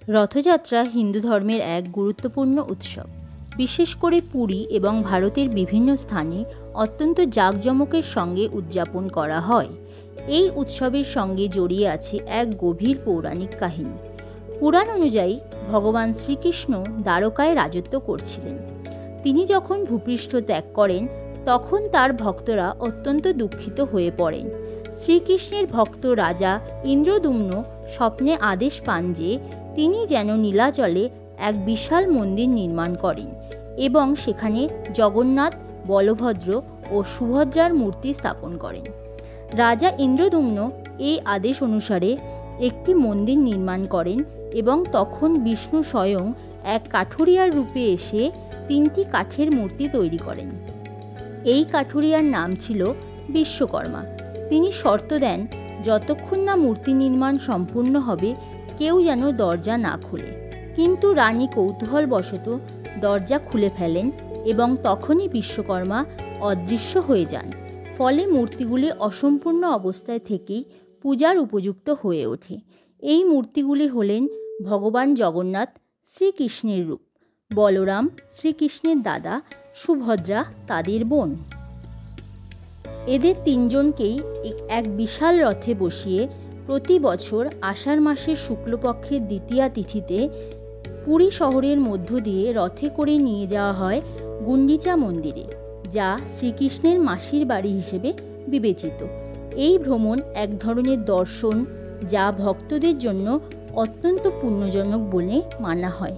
রথযাত্রা হিন্দু ধর্মের এক গুরুত্বপূর্ণ উৎসব। বিশেষ করে পুরী এবং ভারতের বিভিন্ন স্থানে অত্যন্ত জাঁকজমকের সঙ্গে উদযাপন করা হয়। এই উৎসবের সঙ্গে জড়িয়ে আছে এক গভীর পৌরাণিক কাহিনী। পুরাণ অনুযায়ী ভগবান শ্রীকৃষ্ণ দ্বারকায় রাজত্ব করছিলেন। তিনি যখন ভূপৃষ্ঠ ত্যাগ করেন তখন তার ভক্তরা অত্যন্ত দুঃখিত হয়ে পড়েন। শ্রীকৃষ্ণের ভক্ত রাজা ইন্দ্রদ্যুম্ন স্বপ্নে আদেশ পান যে তিনি যেন নীলাচলে এক বিশাল মন্দির নির্মাণ করেন এবং সেখানে জগন্নাথ, বলভদ্র ও সুভদ্রার মূর্তি স্থাপন করেন। রাজা ইন্দ্রদ্যুম্ন এই আদেশ অনুসারে একটি মন্দির নির্মাণ করেন এবং তখন বিষ্ণু স্বয়ং এক কাঠুরিয়ার রূপে এসে 3টি কাঠের মূর্তি তৈরি করেন। এই কাঠুরিয়ার নাম ছিল বিশ্বকর্মা। তিনি শর্ত দেন, যতক্ষণ না মূর্তি নির্মাণ সম্পূর্ণ হবে কেউ যেন দরজা না খুলে। কিন্তু রানী কৌতূহলবশত দরজা খুলে ফেলেন এবং তখনই বিশ্বকর্মা অদৃশ্য হয়ে যান। ফলে মূর্তিগুলি অসম্পূর্ণ অবস্থায় থেকেই পূজার উপযুক্ত হয়ে ওঠে। এই মূর্তিগুলি হলেন ভগবান জগন্নাথ, শ্রীকৃষ্ণের রূপ; বলরাম, শ্রীকৃষ্ণের দাদা; সুভদ্রা, তাদের বোন। এদের 3জনকেই এক বিশাল রথে বসিয়ে প্রতি বছর আষাঢ় মাসের শুক্লপক্ষের দ্বিতীয়া তিথিতে পুরী শহরের মধ্য দিয়ে রথে করে নিয়ে যাওয়া হয় গুন্ডিচা মন্দিরে, যা শ্রীকৃষ্ণের মাসির বাড়ি হিসেবে বিবেচিত। এই ভ্রমণ এক ধরনের দর্শন, যা ভক্তদের জন্য অত্যন্ত পুণ্যজনক বলে মানা হয়।